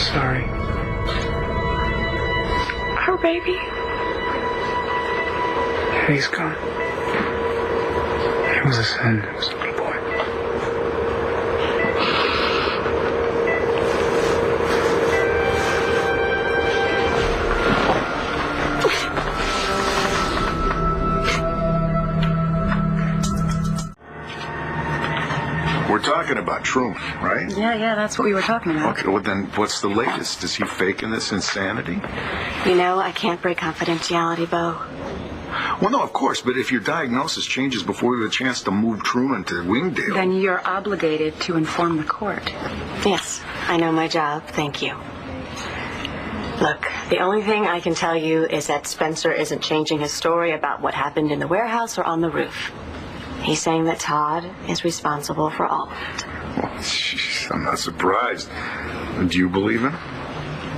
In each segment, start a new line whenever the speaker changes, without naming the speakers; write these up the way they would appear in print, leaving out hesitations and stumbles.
sorry.
Our baby.
Yeah, he's gone. It was a sin. It was a little boy.
We're talking about Truman, right?
Yeah, that's what we were talking about.
Okay, well then, what's the latest? Is he faking this insanity?
You know, I can't break confidentiality, Bo.
Well, no, of course, but if your diagnosis changes before we have a chance to move Truman to Wingdale...
Then you're obligated to inform the court. Yes, I know my job. Thank you. Look, the only thing I can tell you is that Spencer isn't changing his story about what happened in the warehouse or on the roof. He's saying that Todd is responsible for all of it.
Well, jeez, I'm not surprised. Do you believe him?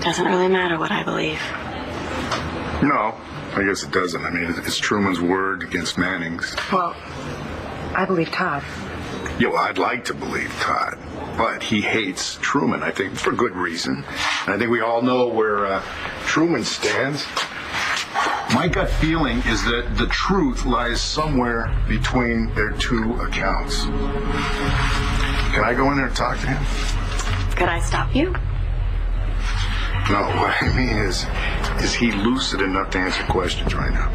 Doesn't really matter what I believe.
No, I guess it doesn't. I mean, it's Truman's word against Manning's.
Well, I believe Todd.
Yeah, well, I'd like to believe Todd. But he hates Truman, I think, for good reason. And I think we all know where Truman stands. My gut feeling is that the truth lies somewhere between their two accounts. Can I go in there and talk to him?
Could I stop you?
No, what I mean is he lucid enough to answer questions right now?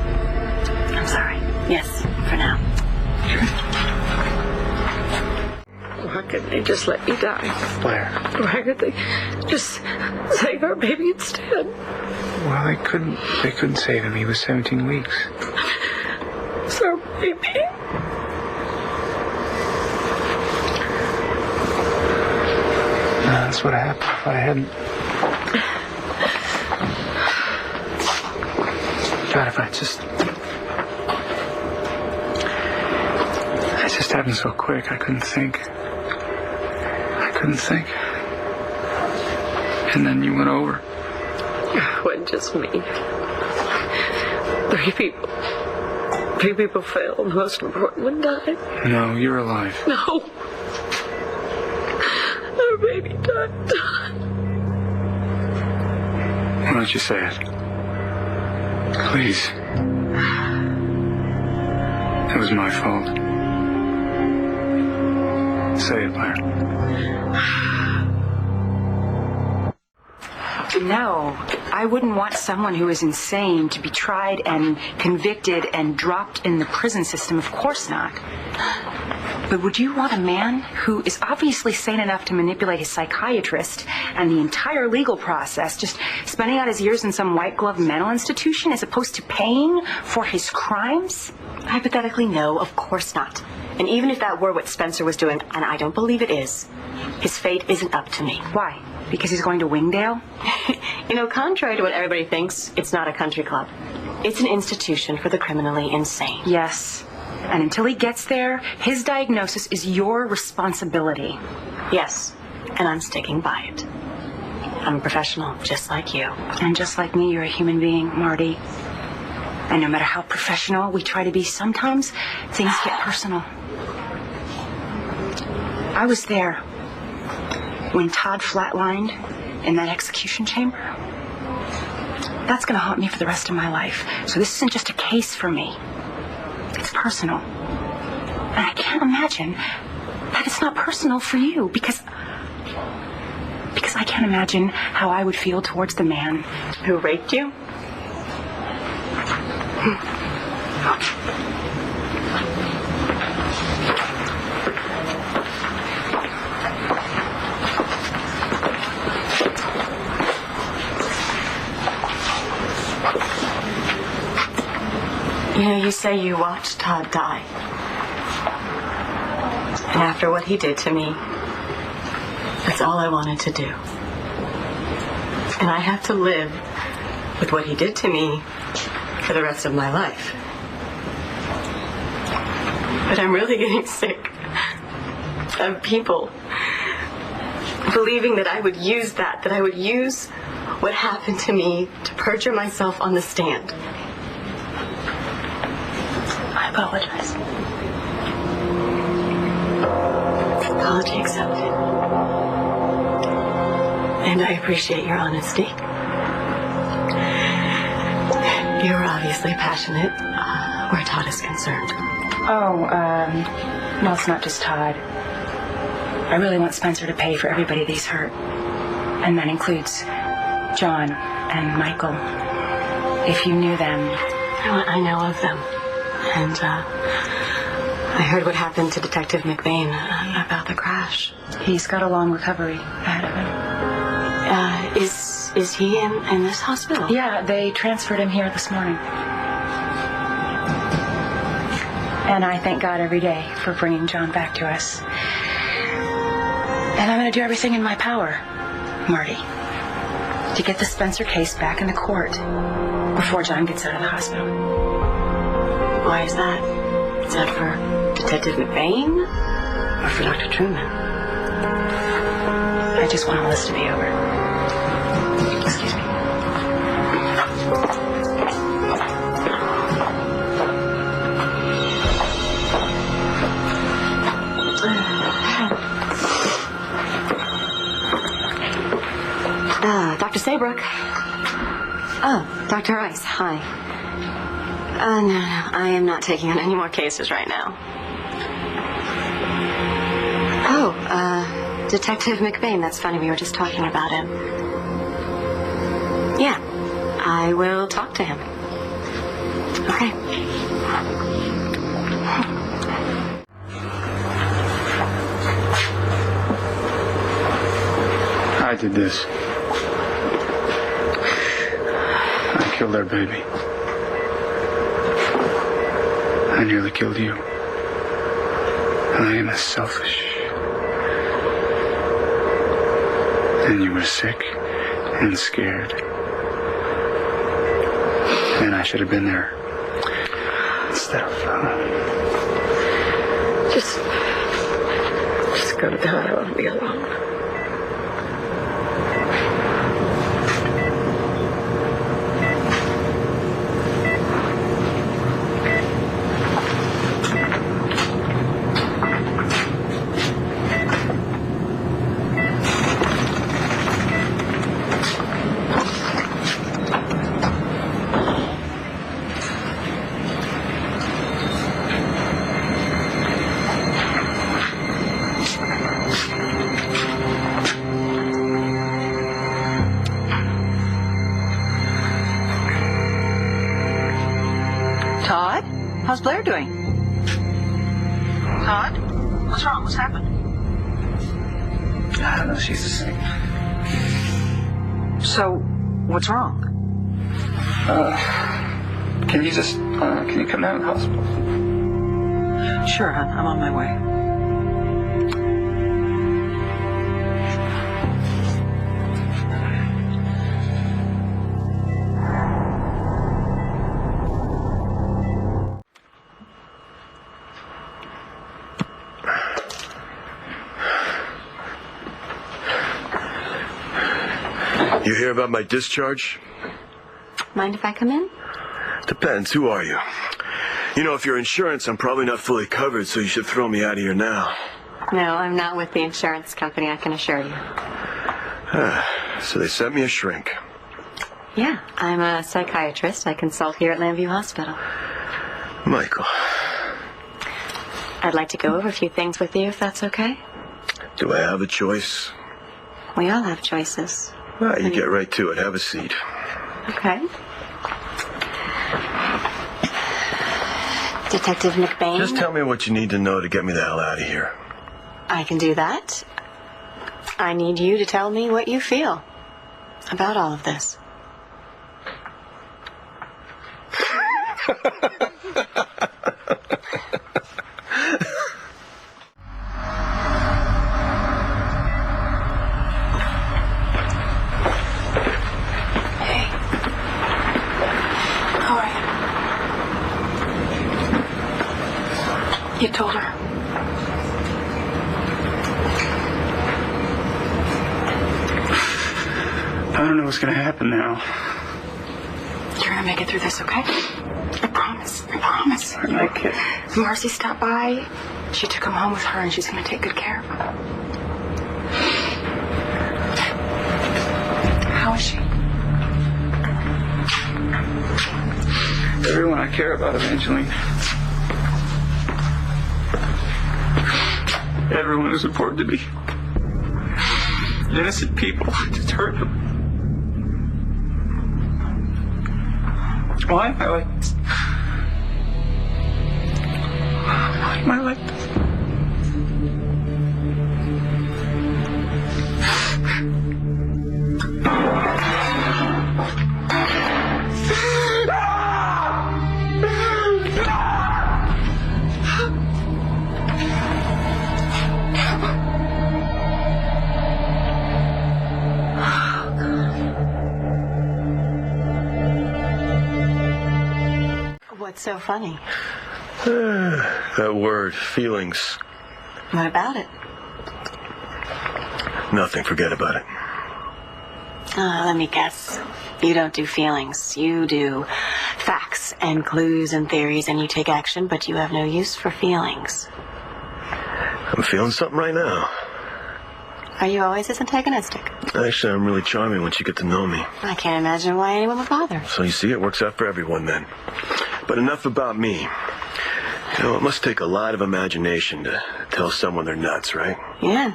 I'm sorry. Yes, for now.
Why couldn't they just let me die?
Blair.
Why could they just save our baby instead?
Well, they couldn't save him. He was 17 weeks.
It's our baby.
No, that's what happened. If I hadn't... God, if it just happened so quick, I couldn't think. And then you went over.
It wasn't just me. 3 people. 3 people failed. The most important one died.
No, you're alive.
No. Our baby died.
Why don't you say it? Please. It was my fault. Say it, Blair.
No, I wouldn't want someone who is insane to be tried and convicted and dropped in the prison system. Of course not. But would you want a man who is obviously sane enough to manipulate his psychiatrist and the entire legal process, just spending out his years in some white-glove mental institution as opposed to paying for his crimes? Hypothetically, no, of course not. And even if that were what Spencer was doing, and I don't believe it is, his fate isn't up to me. Why? Because he's going to Wingdale? You know, contrary to what everybody thinks, it's not a country club. It's an institution for the criminally insane. Yes. And until he gets there, his diagnosis is your responsibility. Yes. And I'm sticking by it. I'm a professional, just like you. And just like me, you're a human being, Marty. And no matter how professional we try to be, sometimes things get personal. I was there when Todd flatlined in that execution chamber. That's going to haunt me for the rest of my life. So this isn't just a case for me. It's personal. And I can't imagine that it's not personal for you because I can't imagine how I would feel towards the man who raped you. You know, you say you watched Todd die. And after what he did to me, that's all I wanted to do. And I have to live with what he did to me for the rest of my life. But I'm really getting sick of people believing that I would use that I would use what happened to me to perjure myself on the stand. I apologize. Apology accepted.
And I appreciate your honesty. You're obviously passionate where Todd is concerned.
Oh, well, it's not just Todd. I really want Spencer to pay for everybody that he's hurt. And that includes John and Michael. If you knew them.
I know of them. And I heard what happened to Detective McBain about the crash.
He's got a long recovery ahead of him.
Is he in this hospital?
Yeah, they transferred him here this morning. And I thank God every day for bringing John back to us. And I'm going to do everything in my power, Marty, to get the Spencer case back in the court before John gets out of the hospital.
Why is that? Is that for Detective McBain or for Dr. Truman?
I just want all this to be over. Excuse me.
Dr. Saybrook. Oh, Dr. Rice, hi. No, I am not taking on any more cases right now. Oh, Detective McBain, that's funny, we were just talking about him. Yeah, I will talk to him. Okay.
I did this. I killed our baby. I nearly killed you. And I am as selfish. And you were sick and scared. And I should have been there instead of...
Just go to God. I want to be alone.
Todd? How's Blair doing? Todd? What's wrong? What's happened?
I don't know, she's the same.
So, what's wrong?
Can you come down to the hospital?
Sure, hon. I'm on my way.
You hear about my discharge?
Mind if I come in?
Depends. Who are you? You know, if you're insurance, I'm probably not fully covered, so you should throw me out of here now.
No, I'm not with the insurance company, I can assure you.
So they sent me a shrink.
Yeah, I'm a psychiatrist. I consult here at Lambview Hospital.
Michael.
I'd like to go over a few things with you, if that's okay.
Do I have a choice?
We all have choices.
Well, you get right to it. Have a seat.
Okay. Detective McBain?
Just tell me what you need to know to get me the hell out of here.
I can do that. I need you to tell me what you feel about all of this.
You told her.
I don't know what's going to happen now.
You're gonna make it through this, okay? I promise. I promise.
I like it.
Marcy stopped by. She took him home with her, and she's gonna take good care of him. How is she?
Everyone I care about, Evangeline. Everyone is important to me. Innocent people. I just hurt them. Why am I like this? Why am I like this?
What's so funny?
That word, feelings.
What about it?
Nothing, forget about it.
Let me guess. You don't do feelings. You do facts and clues and theories, and you take action, but you have no use for feelings.
I'm feeling something right now.
Are you always this antagonistic?
Actually, I'm really charming once you get to know me.
I can't imagine why anyone would bother.
So you see, it works out for everyone then. But enough about me. You know, it must take a lot of imagination to tell someone they're nuts, right?
Yeah.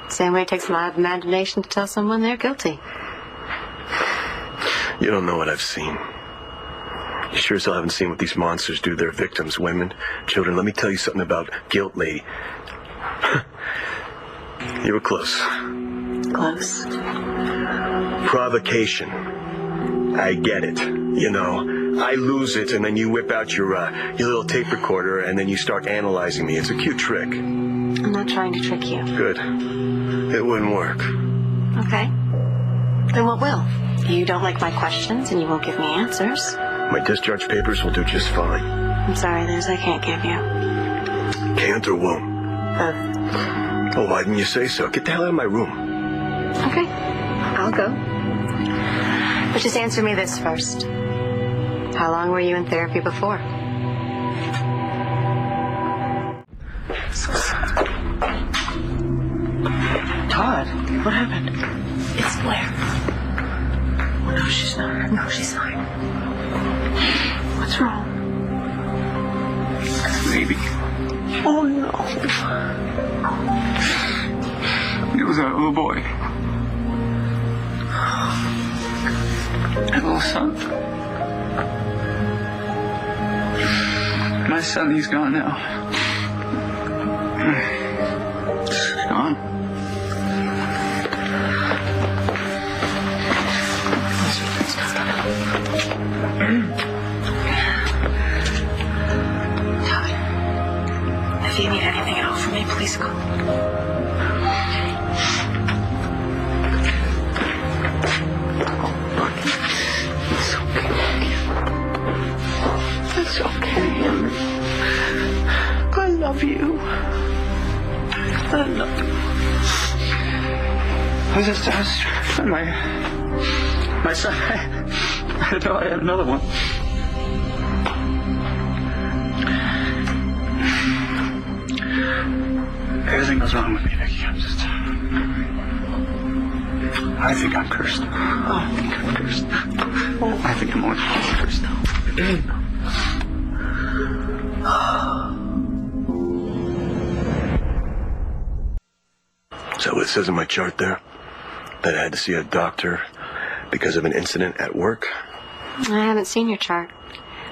Same way it takes a lot of imagination to tell someone they're guilty.
You don't know what I've seen. You sure as hell haven't seen what these monsters do to their victims, women, children. Let me tell you something about guilt, lady. You were close.
Close.
Provocation. I get it. You know, I lose it, and then you whip out your little tape recorder, and then you start analyzing me. It's a cute trick.
I'm not trying to trick you.
Good. It wouldn't work.
Okay. Then what will? You don't like my questions, and you won't give me answers.
My discharge papers will do just fine.
I'm sorry, those I can't give you.
Can't or won't?
Both.
Oh, why didn't you say so? Get the hell out of my room.
Okay. I'll go. But just answer me this first. How long were you in therapy before?
Todd, what happened?
It's Blair.
Oh, no, she's not.
No, she's fine.
What's wrong?
Baby.
Oh, no.
It was a little boy. A little son. My son, he's gone now. He's gone.
Todd, if you need anything at all from me, please call.
It's okay. I love you. I love you.
I was my son. I didn't know I had another one. Everything goes wrong with me, Vicky. I think I'm cursed. Oh, I think I'm cursed. I think I'm more cursed now.
Is that what it says in my chart there? That I had to see a doctor because of an incident at work?
I haven't seen your chart.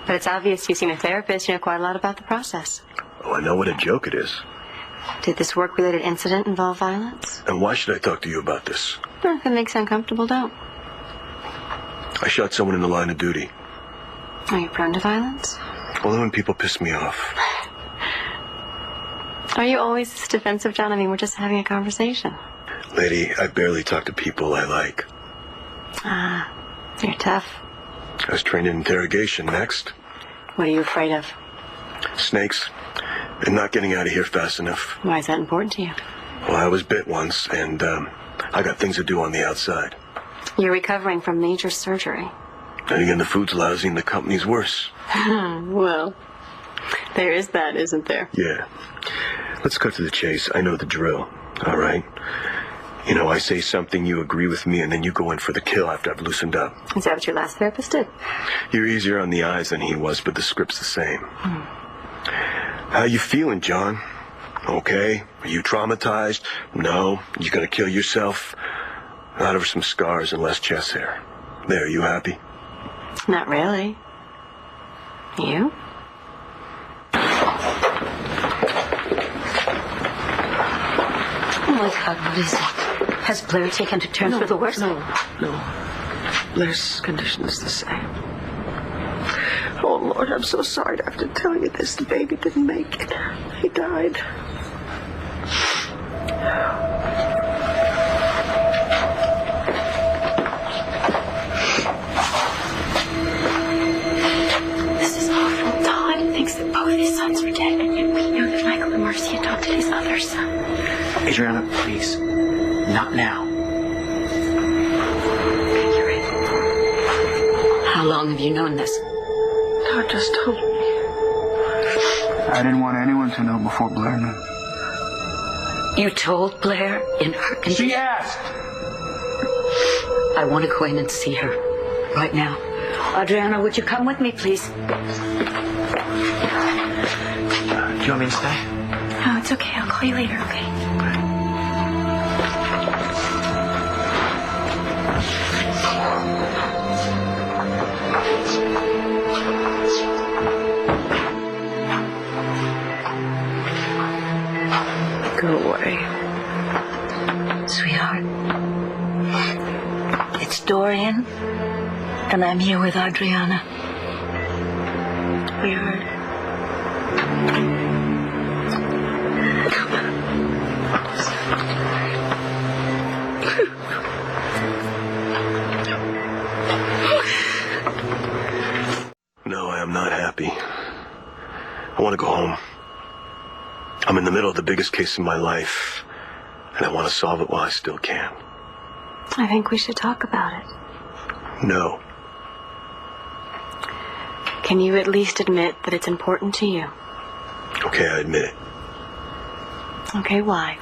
But it's obvious you've seen a therapist. You know quite a lot about the process.
Oh, I know what a joke it is.
Did this work-related incident involve violence?
And why should I talk to you about this?
Well, if it makes you uncomfortable, don't.
I shot someone in the line of duty.
Are you prone to violence?
Only when people piss me off.
Are you always this defensive, John? I mean, we're just having a conversation.
Lady, I barely talk to people I like.
Ah, you're tough.
I was trained in interrogation. Next.
What are you afraid of?
Snakes. And not getting out of here fast enough.
Why is that important to you?
Well, I was bit once, and I got things to do on the outside.
You're recovering from major surgery.
And again, the food's lousy and the company's worse.
Well, there is that, isn't there?
Yeah. Let's cut to the chase. I know the drill. All right? You know, I say something, you agree with me, and then you go in for the kill after I've loosened up.
Is that what your last therapist did?
You're easier on the eyes than he was, but the script's the same. How you feeling, John? Okay? Are you traumatized? No? You gonna kill yourself? Not over some scars and less chest hair. There, you happy?
Not really. You?
Oh my God, what is it? Has Blair taken a turn for the worse?
No. Blair's condition is the same. Oh, Lord, I'm so sorry to have to tell you this. The baby didn't make it. He died.
This is awful. Todd thinks that both his sons are dead, and we know that Michael and Marcy adopted his other son.
Adriana, please. Not now.
You're right.
How long have you known this?
Todd just told me.
I didn't want anyone to know before Blair knew.
You told Blair in her condition?
She asked.
I want to go in and see her right now. Adriana, would you come with me, please?
Do you want me to stay?
Oh, it's okay. I'll call you later, okay?
Go away.
Sweetheart, it's Dorian, and I'm here with Adriana.
Weird.
No, I am not happy. I want to go home. I'm in the middle of the biggest case of my life, and I want to solve it while I still can.
I think we should talk about it.
No.
Can you at least admit that it's important to you?
Okay, I admit it.
Okay, why?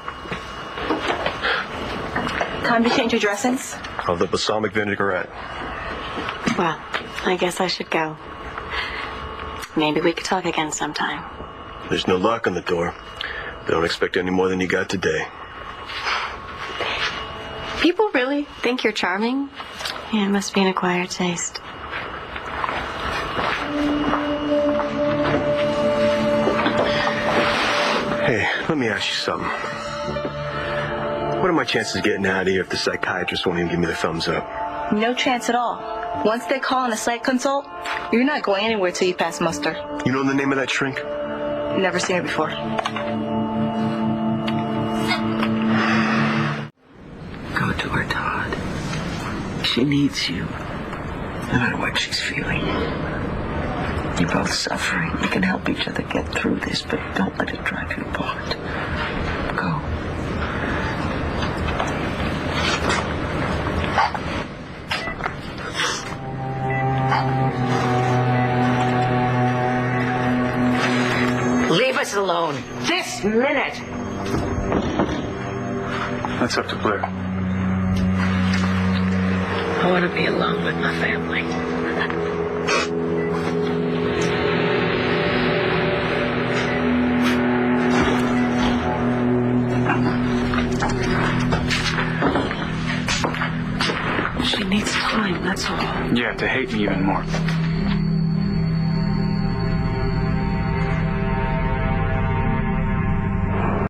Time to change your dressings?
Of the balsamic vinaigrette.
Well, I guess I should go. Maybe we could talk again sometime.
There's no lock on the door. They don't expect any more than you got today.
People really think you're charming? Yeah, it must be an acquired taste.
Hey, let me ask you something. What are my chances of getting out of here if the psychiatrist won't even give me the thumbs up?
No chance at all. Once they call in a psych consult, you're not going anywhere till you pass muster.
You know the name of that shrink?
Never seen her before.
Go to her, Todd. She needs you. No matter what she's feeling. You're both suffering. You can help each other get through this, but don't let it drive you apart. Go.
Leave us alone. This minute.
That's up to Blair.
I want to be alone with my family. She needs time, that's all.
You have to hate me even more.